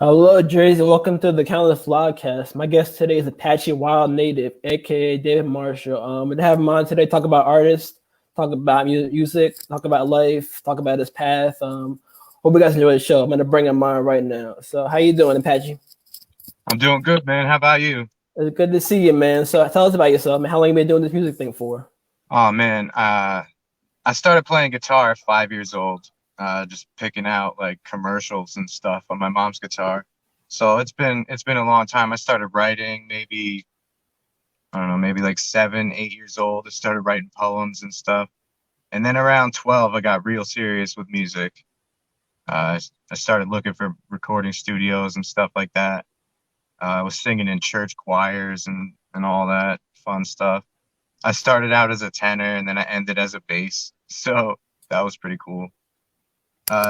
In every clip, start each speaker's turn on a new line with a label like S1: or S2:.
S1: Hello, Jersey. Welcome to the Countless Vlogcast. My guest today is Apache Wildnative, aka David Marshall. We're gonna have him on today. Talk about artists, talk about music, talk about life, talk about his path. Hope you guys enjoy the show. I'm gonna bring him on right now. So, how you doing, Apache?
S2: I'm doing good, man. How about you?
S1: It's good to see you, man. So, tell us about yourself, man. How long you been doing this music thing for?
S2: Oh man, I started playing guitar at 5 years old, just picking out like commercials and stuff on my mom's guitar. So it's been a long time. I started writing maybe I don't know, maybe like 7, 8 years old. I started writing poems and stuff. And then around 12, I got real serious with music. I started looking for recording studios and stuff like that. I was singing in church choirs and all that fun stuff. I started out as a tenor and then I ended as a bass. So that was pretty cool.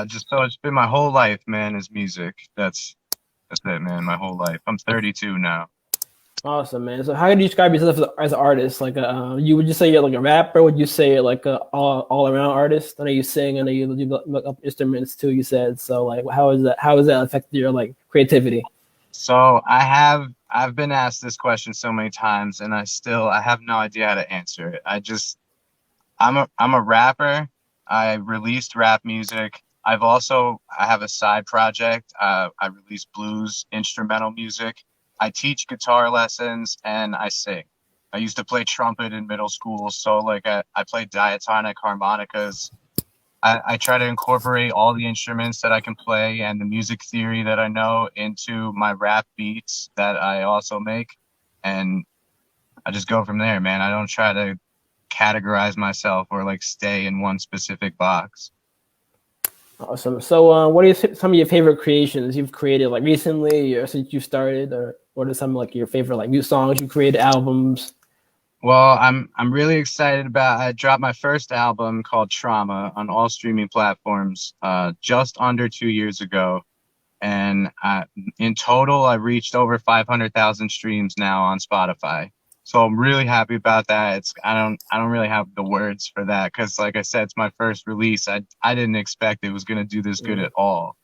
S2: Just so it's been my whole life, man, is music. That's it, man, my whole life. I'm 32 now.
S1: Awesome, man. So, how do you describe yourself as an artist? Like, you would you say you're like a rapper? Would you say you're like a all around artist? I know you sing. I know you look up instruments too. You said so. Like, how is that? How has that affected your like creativity?
S2: So I've been asked this question so many times and I have no idea how to answer it. I'm a rapper. I released rap music. I have a side project. I release blues instrumental music. I teach guitar lessons and I sing. I used to play trumpet in middle school, so like I played diatonic harmonicas. I try to incorporate all the instruments that I can play and the music theory that I know into my rap beats that I also make, and I just go from there, man. I don't try to categorize myself or like stay in one specific box.
S1: Awesome. So, what are some of your favorite creations you've created like recently or since you started, or what are some like your favorite like new songs you created, albums?
S2: Well, I'm really excited about. I dropped my first album called Trauma on all streaming platforms just under 2 years ago, and in total I reached over 500,000 streams now on Spotify. So I'm really happy about that. I don't really have the words for that because, like I said, it's my first release. I didn't expect it was gonna do this good
S1: Mm.
S2: at all.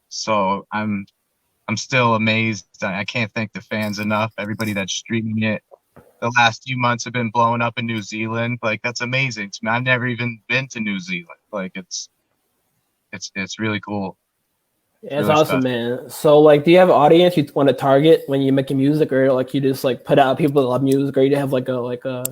S2: So I'm still amazed. I can't thank the fans enough. Everybody that's streaming it. The last few months have been blowing up in New Zealand. Like that's amazing to me. I've never even been to New Zealand. Like it's really cool. It's
S1: Yeah, it's
S2: really
S1: awesome,
S2: special.
S1: man. So, like, do you have an audience you want to target when you're making music, or like you just like put out people that love music, or you have like a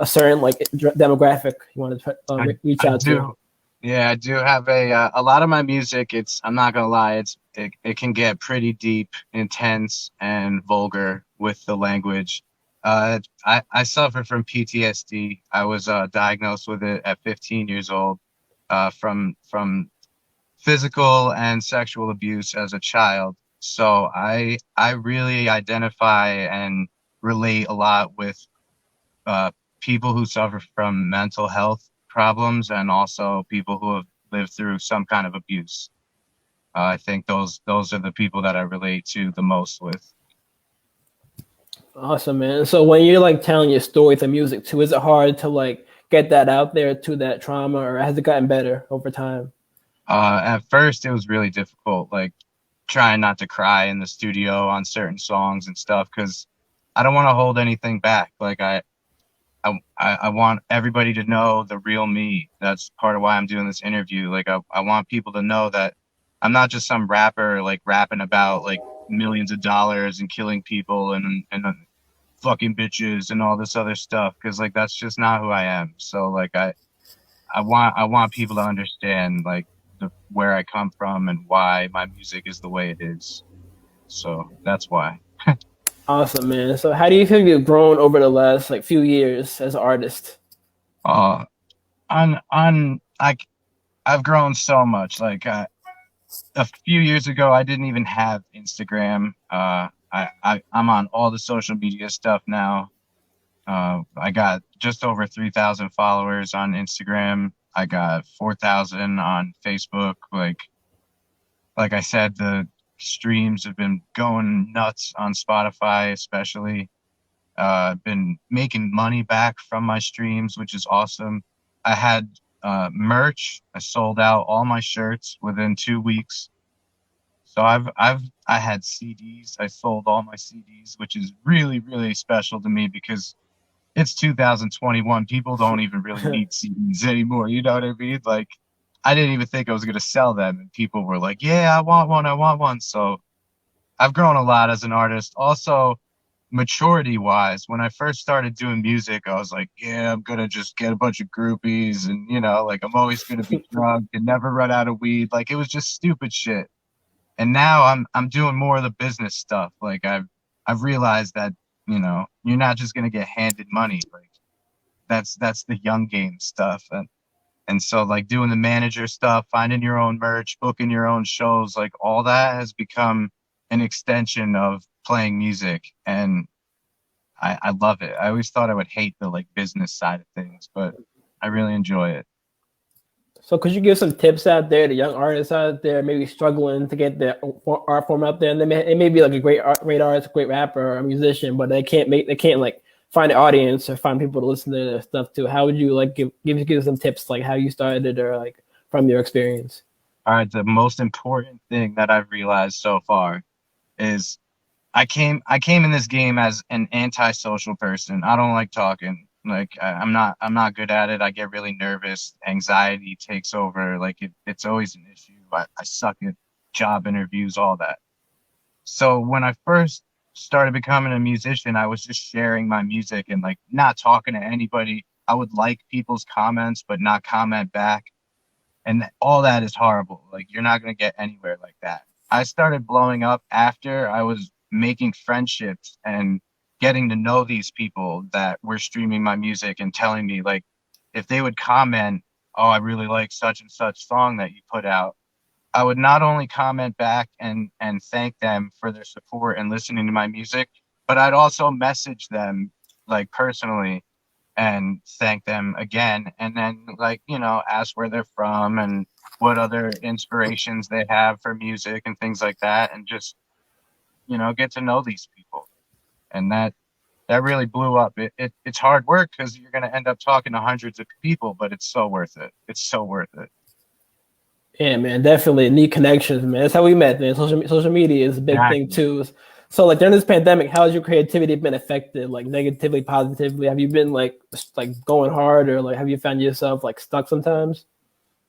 S1: certain like demographic you want to reach
S2: I
S1: out to?
S2: do. Yeah, I do have a lot of my music. I'm not gonna lie. It can get pretty deep, intense, and vulgar with the language. I suffer from PTSD. I was diagnosed with it at 15 years old, from physical and sexual abuse as a child. So I really identify and relate a lot with uh, people who suffer from mental health problems and also people who have lived through some kind of abuse. I think those are the people that I relate to the most with.
S1: Awesome, man. So, when you're like telling your story through music too, is it hard to like get that out there to that trauma, or has it gotten better over time?
S2: At first, it was really difficult, like trying not to cry in the studio on certain songs and stuff, because I don't want to hold anything back. Like I want everybody to know the real me. That's part of why I'm doing this interview. Like I want people to know that I'm not just some rapper like rapping about like millions of dollars and killing people and fucking bitches and all this other stuff because like that's just not who I am. So like I want people to understand like where I come from and why my music is the way it is. So that's why.
S1: Awesome, man. So, how do you feel you've grown over the last like few years as an artist?
S2: Uh on I've grown so much. Like a few years ago, I didn't even have Instagram. I'm on all the social media stuff now. I got just over 3,000 followers on Instagram. I got 4,000 on Facebook. Like I said, the streams have been going nuts on Spotify, especially. I've been making money back from my streams, which is awesome. I had merch. I sold out all my shirts within 2 weeks. So I had CDs. I sold all my CDs, which is really, really special to me because it's 2021. People don't even really need CDs anymore. You know what I mean? Like, I didn't even think I was gonna sell them, and people were like, "Yeah, I want one. I want one." So I've grown a lot as an artist. Also, maturity wise, when I first started doing music, I was like, "Yeah, I'm gonna just get a bunch of groupies, and like I'm always gonna be drunk and never run out of weed." Like it was just stupid shit. And now I'm doing more of the business stuff. Like I've realized that you're not just gonna get handed money. Like that's the young game stuff. And so like doing the manager stuff, finding your own merch, booking your own shows, like all that has become an extension of playing music. And I love it. I always thought I would hate the like business side of things, but I really enjoy it.
S1: So could you give some tips out there to young artists out there, maybe struggling to get their art form out there, and they may be like a great artist, a great rapper, or a musician, but they can't like find an audience or find people to listen to their stuff to. How would you like give some tips, like how you started or like from your experience?
S2: All right, the most important thing that I've realized so far is I came in this game as an antisocial person. I don't like talking. Like I'm not good at it. I get really nervous. Anxiety takes over. Like it's always an issue. I suck at job interviews, all that. So when I first started becoming a musician, I was just sharing my music and like not talking to anybody. I would like people's comments, but not comment back. And all that is horrible. Like you're not gonna get anywhere like that. I started blowing up after I was making friendships and getting to know these people that were streaming my music and telling me like if they would comment, "Oh, I really like such and such song that you put out." I would not only comment back and thank them for their support and listening to my music, but I'd also message them like personally and thank them again, and then like ask where they're from and what other inspirations they have for music and things like that, and just get to know these people. And that really blew up. It's hard work because you're going to end up talking to hundreds of people, but it's so worth it. It's so worth it.
S1: Yeah, man, definitely need connections, man. That's how we met, man. Social media is a big thing
S2: Exactly.
S1: too. So, like during this pandemic, how has your creativity been affected, like negatively, positively? Have you been like going hard, or like have you found yourself like stuck sometimes?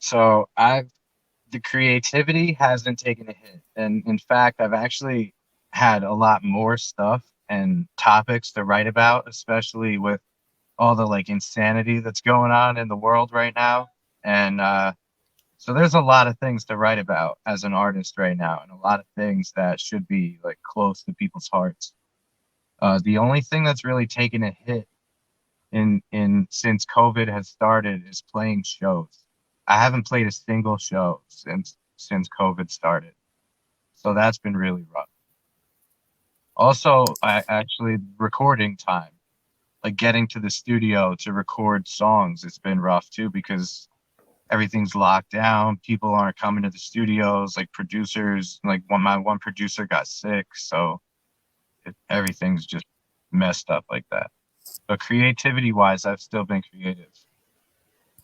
S2: So the creativity hasn't taken a hit, and in fact I've actually had a lot more stuff and topics to write about, especially with all the like insanity that's going on in the world right now. And so there's a lot of things to write about as an artist right now, and a lot of things that should be like close to people's hearts. The only thing that's really taken a hit in since COVID has started is playing shows. I haven't played a single show since COVID started, so that's been really rough. Also, I actually recording time, like getting to the studio to record songs, it's been rough too because everything's locked down. People aren't coming to the studios. Like producers, like my one producer got sick, so everything's just messed up like that. But creativity wise, I've still been creative.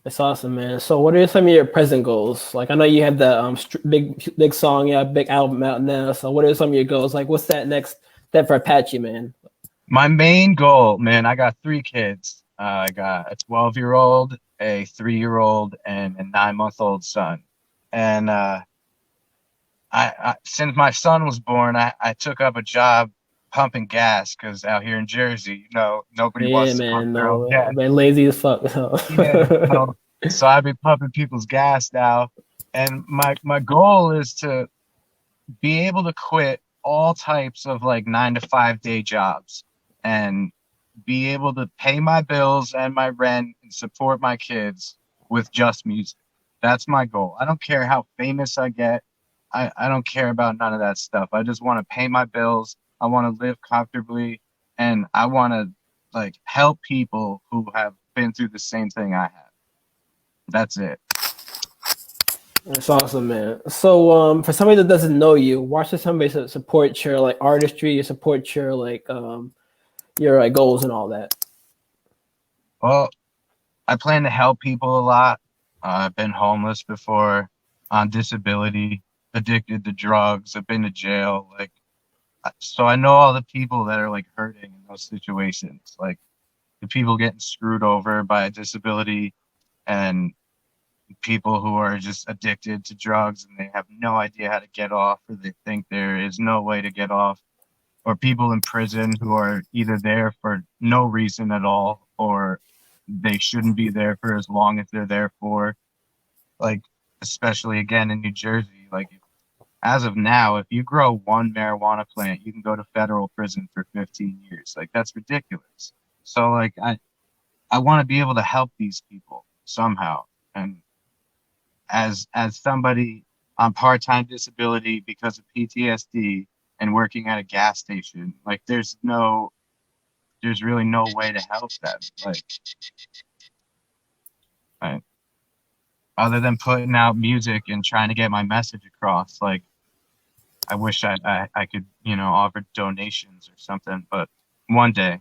S1: That's awesome, man. So, what are some of your present goals? Like, I know you have the big song, yeah, big album out now. So, what are some of your goals? Like, what's that next step for Apache, man?
S2: My main goal, man, I got three kids. I got a 12-year-old, a 3-year-old, and a 9-month-old son. And since my son was born, I took up a job pumping gas because out here in Jersey, nobody
S1: Yeah,
S2: wants to pump
S1: man.
S2: their own
S1: No,
S2: gas.
S1: I've been lazy as fuck.
S2: Yeah, so I've been pumping people's gas now, and my goal is to be able to quit all types of like 9 to 5 day jobs and be able to pay my bills and my rent and support my kids with just music. That's my goal. I don't care how famous I get. I don't care about none of that stuff. I just want to pay my bills. I want to live comfortably, and I want to like help people who have been through the same thing I have. That's it.
S1: That's awesome, man. So, for somebody that doesn't know you, watch for somebody to support your like artistry, support your like goals and all that.
S2: Well, I plan to help people a lot. I've been homeless before, on disability. addicted to drugs. I've been to jail. Like, so I know all the people that are like hurting in those situations, like the people getting screwed over by a disability, and people who are just addicted to drugs and they have no idea how to get off, or they think there is no way to get off, or people in prison who are either there for no reason at all, or they shouldn't be there for as long as they're there for. Like, especially again in New Jersey, like as of now, if you grow one marijuana plant, you can go to federal prison for 15 years. Like, that's ridiculous. So like I want to be able to help these people somehow. And as somebody on part-time disability because of PTSD and working at a gas station, like there's really no way to help them. Like, right, other than putting out music and trying to get my message across. Like, I wish I could, offer donations or something, but one day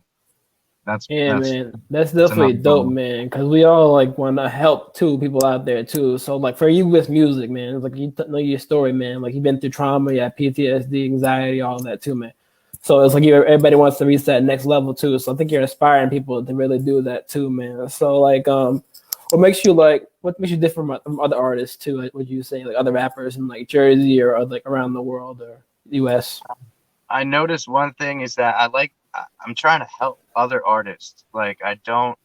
S2: that's
S1: Yeah,
S2: that's
S1: man, that's
S2: that's
S1: definitely
S2: another
S1: dope,
S2: goal.
S1: man. Because we all like want to help too, people out there too. So like for you with music, man, it's like know your story, man. Like you've been through trauma, yeah, PTSD, anxiety, all that too, man. So it's like everybody wants to reach that next level too. So I think you're inspiring people to really do that too, man. So like, what makes you different from other artists too? Like, would you say like other rappers in like Jersey or like around the world or U.S.?
S2: I noticed one thing is that I'm trying to help other artists. Like, I don't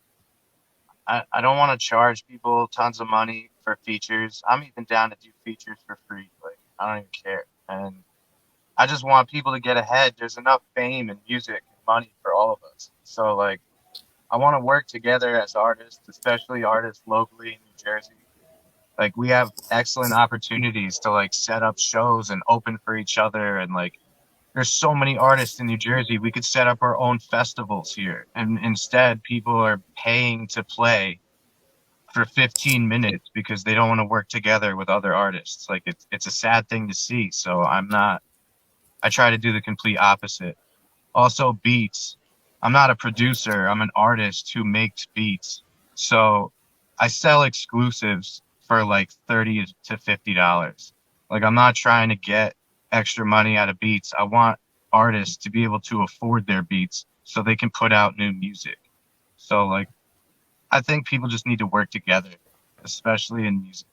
S2: want to charge people tons of money for features. I'm even down to do features for free. Like, I don't even care. And I just want people to get ahead. There's enough fame and music and money for all of us. So like, I want to work together as artists, especially artists locally in New Jersey. Like, we have excellent opportunities to like set up shows and open for each other, and like there's so many artists in New Jersey. We could set up our own festivals here. And instead, people are paying to play for 15 minutes because they don't want to work together with other artists. Like, it's a sad thing to see. So I try to do the complete opposite. Also, beats. I'm not a producer. I'm an artist who makes beats. So I sell exclusives for like $30 to $50. Like, I'm not trying to get extra money out of beats. I want artists to be able to afford their beats so they can put out new music. So like, I think people just need to work together, especially in music.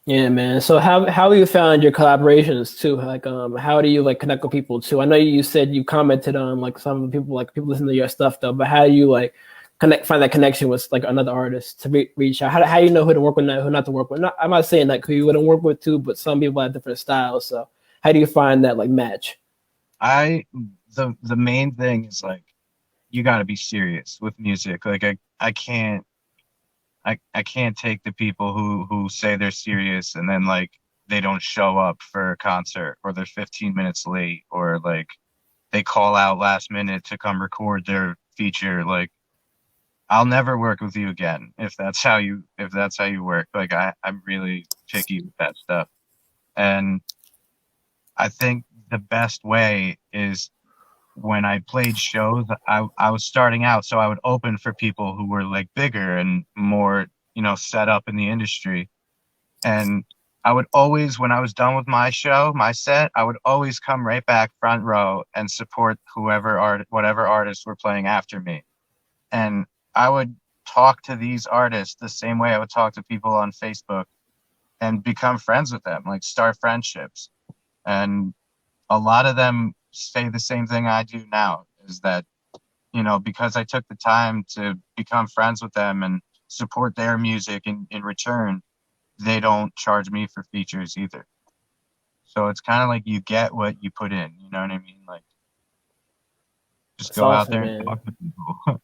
S1: Yeah, man. So how you found your collaborations too? Like how do you like connect with people too? I know you said you commented on like some of the people like people listen to your stuff though, but how do you like find that connection with like another artist to reach out? How do you know who to work with and who not to work with? I'm not saying like who you wouldn't work with too, but some people have different styles. So how do you find that like match?
S2: I the main thing is like, you got to be serious with music. Like, I can't take the people who say they're serious and then like they don't show up for a concert, or they're 15 minutes late, or like they call out last minute to come record their feature. Like, I'll never work with you again if that's how you work. Like, I'm really picky with that stuff. And I think the best way is, when I played shows, I was starting out, so I would open for people who were like bigger and more, set up in the industry. And I would always, when I was done with my show, my set, I would always come right back front row and support whatever artists were playing after me. And I would talk to these artists the same way I would talk to people on Facebook, and become friends with them, like start friendships. And a lot of them say the same thing I do now, is that, because I took the time to become friends with them and support their music in return, they don't charge me for features either. So it's kind of like you get what you put in, you know what I mean? Like, just
S1: It's
S2: go out
S1: awesome,
S2: there and
S1: man.
S2: talk to people.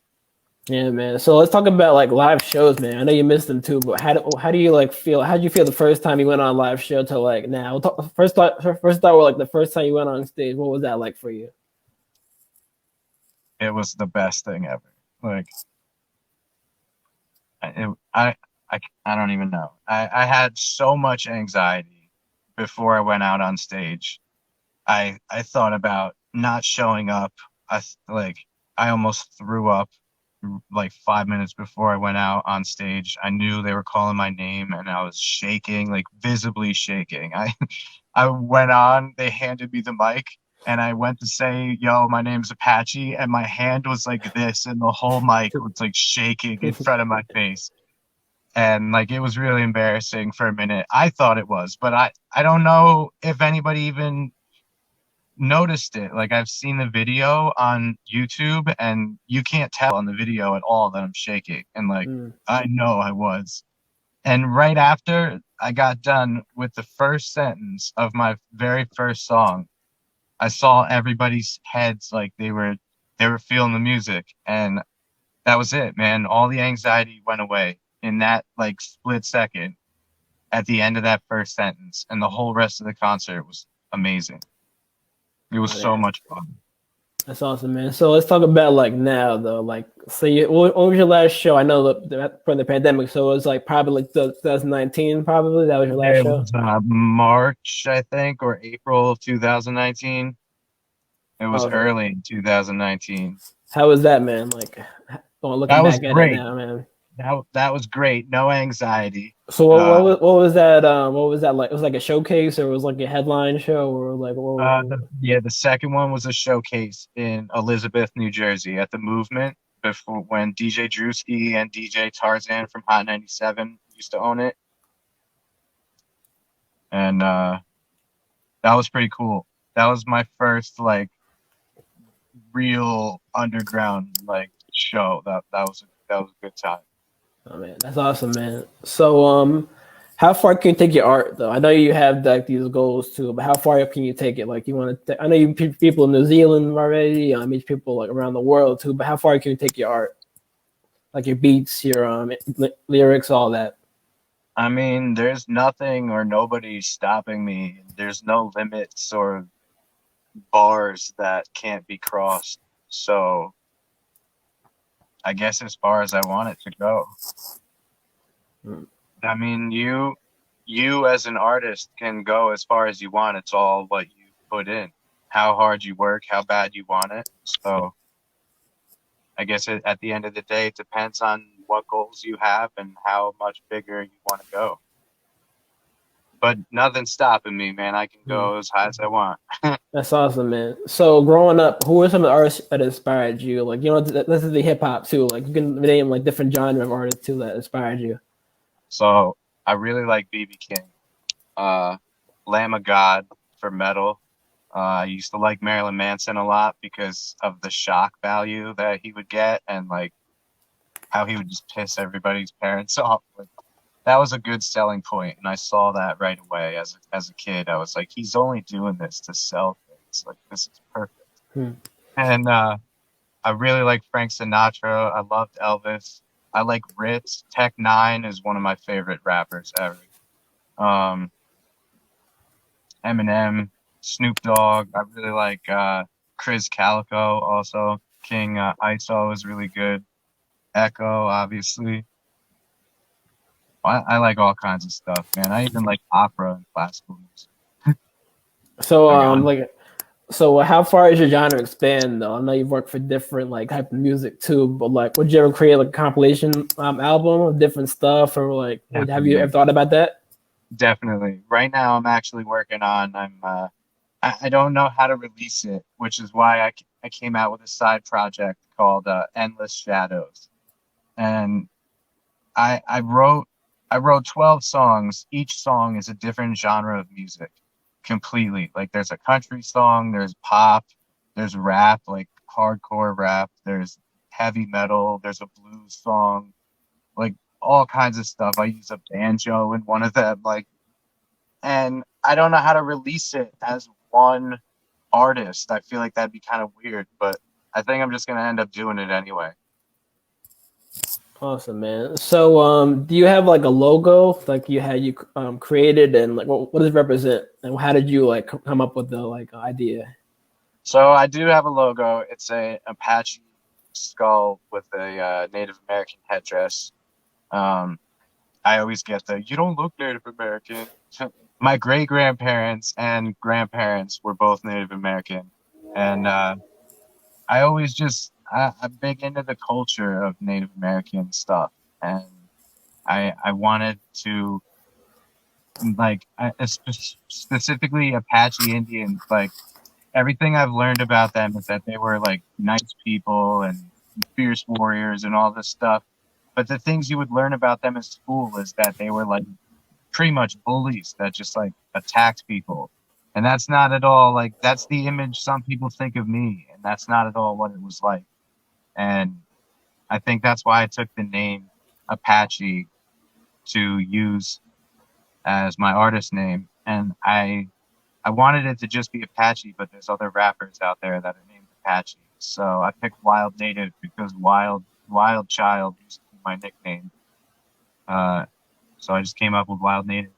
S1: Yeah, man. So let's talk about like live shows, man. I know you missed them too, but how do you like feel? How did you feel the first time you went on a live show to like now? First thought were like the first time you went on stage. What was that like for you?
S2: It was the best thing ever. Like, it, I don't even know. I had so much anxiety before I went out on stage. I thought about not showing up. Like, I almost threw up like 5 minutes before I went out on stage. I knew they were calling my name and I was shaking, like visibly shaking. I went on, they handed me the mic and I went to say, yo, my name's Apache, and my hand was like this and the whole mic was like shaking in front of my face. And like it was really embarrassing for a minute. I thought it was, but I don't know if anybody even noticed it. Like I've seen the video on YouTube and you can't tell on the video at all that I'm shaking. And like I know I was. And right after I got done with the first sentence of my very first song, I saw everybody's heads like they were feeling the music, and that was it, man. All the anxiety went away in that like split second at the end of that first sentence, and the whole rest of the concert was amazing. It was so much fun.
S1: That's awesome, man. So let's talk about like now, though. Like, so what was your last show? I know that from the pandemic, so it was like probably like 2019. Probably that was your last
S2: It
S1: show.
S2: was March, I think, or April of 2019. It was early in 2019.
S1: How was that, man? Like, looking
S2: That was
S1: back at it
S2: great.
S1: now, man.
S2: That was great. No anxiety.
S1: So what was that? What was that like? It was like a showcase, or it was like a headline show, or like
S2: The second one was a showcase in Elizabeth, New Jersey, at the Movement, before when DJ Drewski and DJ Tarzan from Hot 97 used to own it, and that was pretty cool. That was my first like real underground like show. That was a good time.
S1: Oh man, that's awesome, man. So how far can you take your art though? I know you have like these goals too, but how far can you take it? Like you want to? I know you meet people in New Zealand already. I meet people like around the world too. But how far can you take your art? Like your beats, your lyrics, all that.
S2: I mean, there's nothing or nobody stopping me. There's no limits or bars that can't be crossed. So I guess as far as I want it to go. I mean, you as an artist can go as far as you want. It's all what you put in, how hard you work, how bad you want it. So I guess at the end of the day, it depends on what goals you have and how much bigger you want to go. But nothing's stopping me, man. I can go as high as I want.
S1: That's awesome, man. So growing up, who were some of the artists that inspired you? Like, you know, this is the hip hop too. Like, you can name like different genre of artists too that inspired you.
S2: So I really like BB King, Lamb of God for metal. I used to like Marilyn Manson a lot because of the shock value that he would get and like how he would just piss everybody's parents off. Like, that was a good selling point, and I saw that right away as a kid. I was like, he's only doing this to sell things. Like, this is perfect. And I really like Frank Sinatra. I loved Elvis. I like Ritz. Tech Nine is one of my favorite rappers ever. Eminem, Snoop Dogg. I really like Chris Calico also. King ISO is really good. Echo, obviously. I like all kinds of stuff, man. I even like opera and classical music.
S1: So how far is your genre expand though? I know you've worked for different like type of music too, but like, would you ever create like a compilation album of different stuff, or like, have you ever thought about that?
S2: Definitely. Right now, I'm actually working on. I don't know how to release it, which is why I came out with a side project called Endless Shadows, and I wrote 12 songs. Each song is a different genre of music, completely. Like there's a country song, there's pop, there's rap, like hardcore rap, there's heavy metal, there's a blues song, like all kinds of stuff. I use a banjo in one of them, like, and I don't know how to release it as one artist. I feel like that'd be kind of weird, but I think I'm just gonna end up doing it anyway.
S1: Awesome, man. So, do you have like a logo like you created, and like what does it represent, and how did you like come up with the like idea?
S2: So I do have a logo. It's a Apache skull with a Native American headdress. I always get the "you don't look Native American." My great grandparents and grandparents were both Native American, and I I'm big into the culture of Native American stuff, and I wanted to like specifically Apache Indians. Like everything I've learned about them is that they were like nice people and fierce warriors and all this stuff. But the things you would learn about them in school is that they were like pretty much bullies that just like attacked people. And that's not at all like that's the image some people think of me, and that's not at all what it was like. And I think that's why I took the name Apache to use as my artist name. And I wanted it to just be Apache, but there's other rappers out there that are named Apache. So I picked Wildnative because Wild Child used to be my nickname. So I just came up with Wildnative.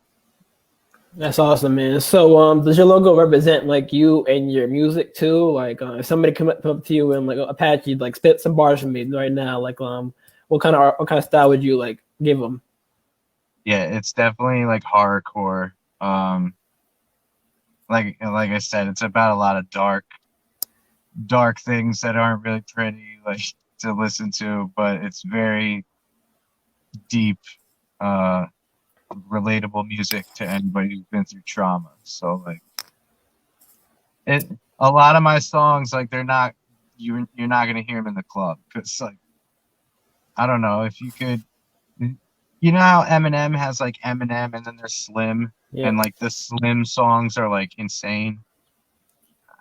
S1: That's awesome, man. So, does your logo represent like you and your music too? Like, if somebody come up to you and like Apache, like spit some bars for me right now. Like, what kind of style would you like give them?
S2: Yeah, it's definitely like horrorcore. Like I said, it's about a lot of dark things that aren't really pretty like to listen to, but it's very deep, relatable music to anybody who's been through trauma. So like a lot of my songs, like they're not you're not gonna hear them in the club because like I don't know if you could. You know how Eminem has like Eminem and then there's Slim,
S1: Yeah.
S2: and like the Slim songs are like insane.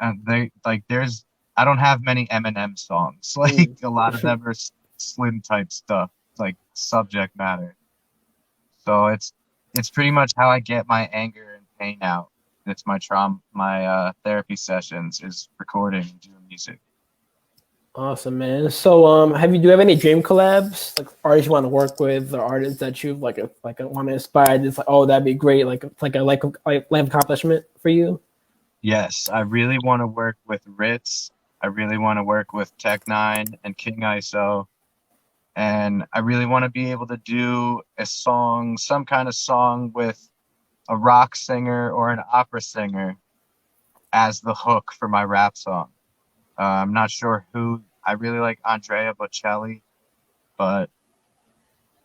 S2: And they like there's I don't have many Eminem songs. Like a lot of them are Slim type stuff, like subject matter. So it's pretty much how I get my anger and pain out. It's my trauma, my therapy sessions is recording and doing music.
S1: Awesome, man. So, do you have any dream collabs, like artists you want to work with, or artists that you want to inspire? It's like, oh, that'd be great. Like, it's like a life accomplishment for you.
S2: Yes, I really want to work with Ritz. I really want to work with Tech9 and King ISO. And I really want to be able to do a song, some kind of song with a rock singer or an opera singer as the hook for my rap song. I'm not sure who. I really like Andrea Bocelli, but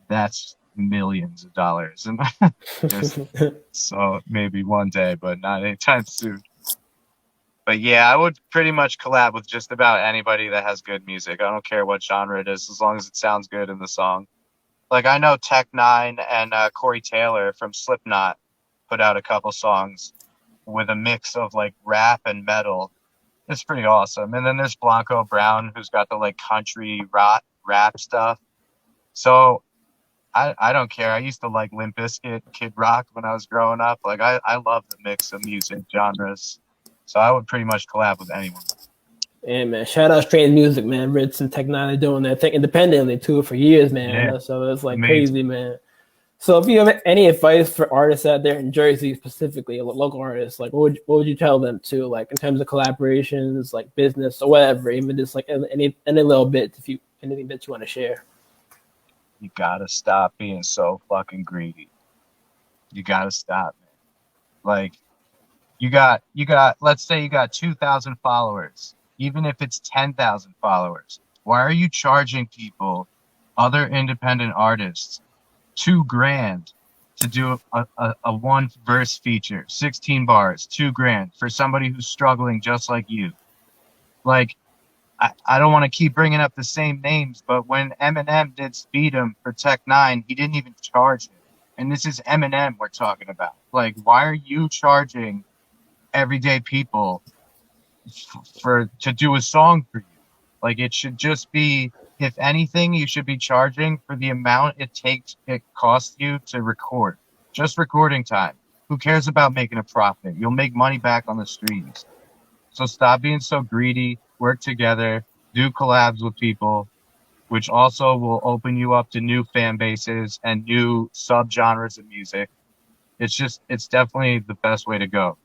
S2: that's millions of dollars. And just, so maybe one day, but not anytime soon. But yeah, I would pretty much collab with just about anybody that has good music. I don't care what genre it is, as long as it sounds good in the song. Like I know Tech9 and Corey Taylor from Slipknot put out a couple songs with a mix of like rap and metal. It's pretty awesome. And then there's Blanco Brown, who's got the like country rap stuff. So I don't care. I used to like Limp Bizkit, Kid Rock when I was growing up. Like I love the mix of music genres. So I would pretty much collab with anyone.
S1: Yeah, man. Shout out Straight Music, man. Ritz and Tech9 are doing their thing independently too for years, man.
S2: Yeah.
S1: So it's like
S2: Amazing.
S1: crazy, man. So if you have any advice for artists out there in Jersey specifically, local artists, like what would you tell them to, like in terms of collaborations, like business or whatever, even just like any little bit, if you anything that you want to share.
S2: You gotta stop being so fucking greedy. You gotta stop, man. Like you got let's say you got 2,000 followers, even if it's 10,000 followers. Why are you charging people, other independent artists, $2,000 to do a one verse feature, 16 bars, $2,000 for somebody who's struggling just like you? Like, I don't want to keep bringing up the same names, but when Eminem did Speed 'Em for Tech9, he didn't even charge it. And this is Eminem we're talking about. Like, why are you charging everyday people to do a song for you? Like, it should just be, if anything, you should be charging for the amount it costs you to record. Just recording time. Who cares about making a profit? You'll make money back on the streams. So stop being so greedy. Work together. Do collabs with people, which also will open you up to new fan bases and new subgenres of music. It's definitely the best way to go.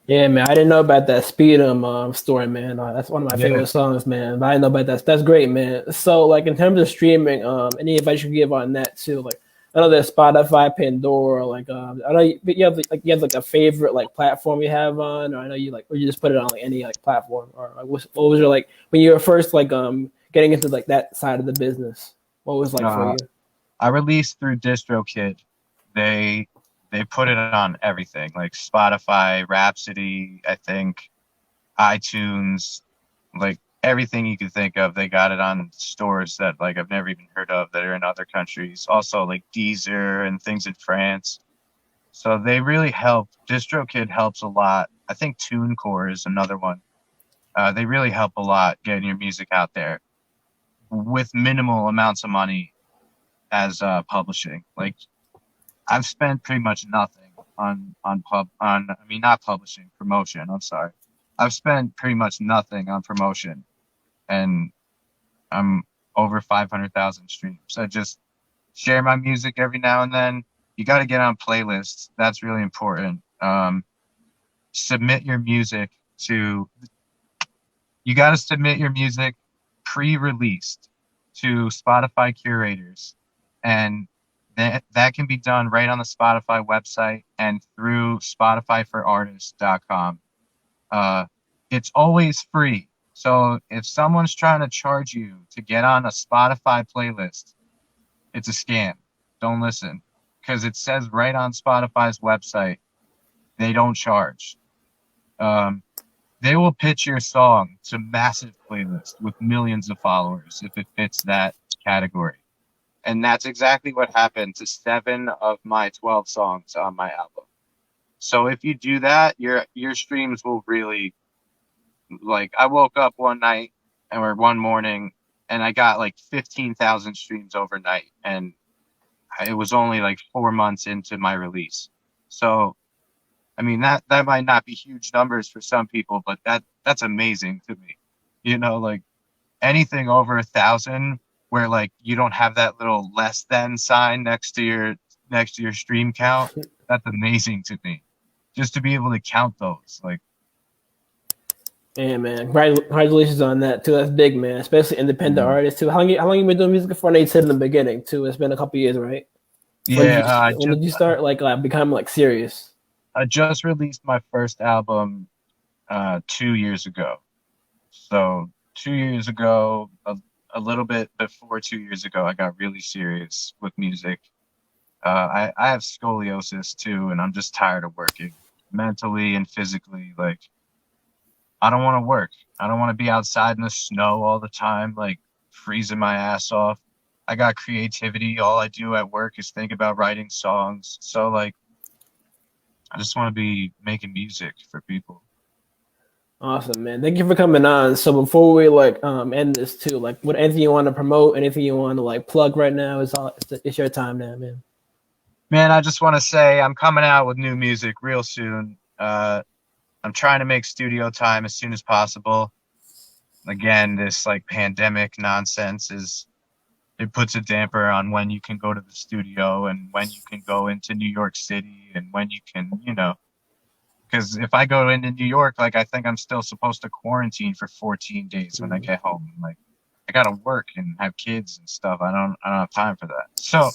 S1: Yeah, man. I didn't know about that Speed 'Em story, man. That's one of my favorite songs, man. But I didn't know about that. That's great, man. So, like in terms of streaming, any advice you can give on that too? Like, I know there's Spotify, Pandora, like I know you have like a favorite like platform you have on, or I know you like or you just put it on like any like platform, or like what was your like when you were first like getting into like that side of the business? What was like for
S2: Uh,
S1: you?
S2: I released through DistroKid. They they put it on everything like Spotify, Rhapsody, I think, iTunes, like everything you could think of. They got it on stores that like I've never even heard of that are in other countries. Also like Deezer and things in France. So they really help. DistroKid helps a lot. I think TuneCore is another one. They really help a lot getting your music out there with minimal amounts of money as publishing. Like I've spent pretty much nothing on I mean not publishing, promotion. I'm sorry. I've spent pretty much nothing on promotion, and I'm over 500,000 streams. I just share my music every now and then. You got to get on playlists. That's really important. Submit your music to. You got to submit your music pre-released to Spotify curators, and that can be done right on the Spotify website and through SpotifyForArtists.com. It's always free. So if someone's trying to charge you to get on a Spotify playlist, it's a scam. Don't listen, because it says right on Spotify's website they don't charge. They will pitch your song to massive playlists with millions of followers if it fits that category. And that's exactly what happened to 7 of my 12 songs on my album. So if you do that, your streams will really, like, I woke up one night or one morning and I got like 15,000 streams overnight, and it was only like 4 months into my release. So I mean that might not be huge numbers for some people, but that's amazing to me. You know, like anything over 1,000 where like you don't have that little less than sign next to your stream count, that's amazing to me. Just to be able to count those, like,
S1: Yeah, man. Congratulations on that too. That's big, man. Especially independent
S2: mhm.
S1: artists too. How long you been doing music for? I know you said in the beginning too. It's been a couple years, right?
S2: Yeah,
S1: When did you start like become like serious?
S2: I just released my first album 2 years ago. So 2 years ago, a little bit before 2 years ago, I got really serious with music. I have scoliosis too, and I'm just tired of working mentally and physically. Like, I don't want to work. I don't want to be outside in the snow all the time, like freezing my ass off. I got creativity. All I do at work is think about writing songs. So, like, I just want to be making music for people.
S1: Awesome, man. Thank you for coming on. So before we like end this too, like what anything you want to promote, anything you want to like plug right now is all. It's your time now, man.
S2: Man, I just want to say I'm coming out with new music real soon. I'm trying to make studio time as soon as possible. Again, this like pandemic nonsense it puts a damper on when you can go to the studio and when you can go into New York City and when you can, because if I go into New York, like I think I'm still supposed to quarantine for 14 days when I get home. Like I gotta work and have kids and stuff. I don't have time for that. So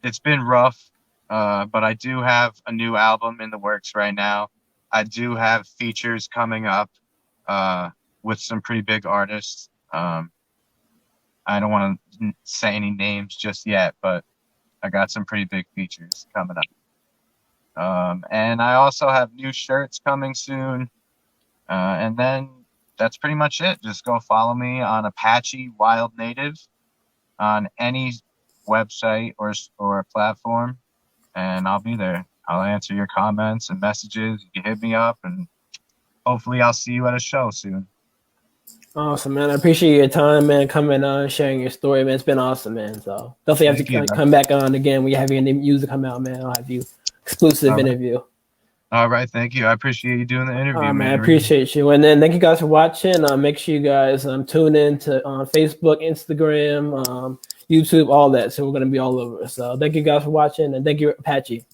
S2: it's been rough, but I do have a new album in the works right now. I do have features coming up with some pretty big artists. I don't want to say any names just yet, but I got some pretty big features coming up. And I also have new shirts coming soon. And then that's pretty much it. Just go follow me on Apache Wildnative on any website or platform, and I'll be there. I'll answer your comments and messages. You can hit me up, and hopefully I'll see you at a show soon.
S1: Awesome, man. I appreciate your time, man, coming on, sharing your story, man. It's been awesome, man. So definitely have
S2: Thank
S1: to
S2: you.
S1: come back on again when you have your new music come out, man. I'll have you exclusive
S2: All right.
S1: interview.
S2: All right. Thank you. I appreciate you doing the interview,
S1: Man, I
S2: man.
S1: appreciate you. And then thank you guys for watching. Make sure you guys tune in to Facebook, Instagram, YouTube, all that. So we're going to be all over. So thank you guys for watching, and thank you, Apache.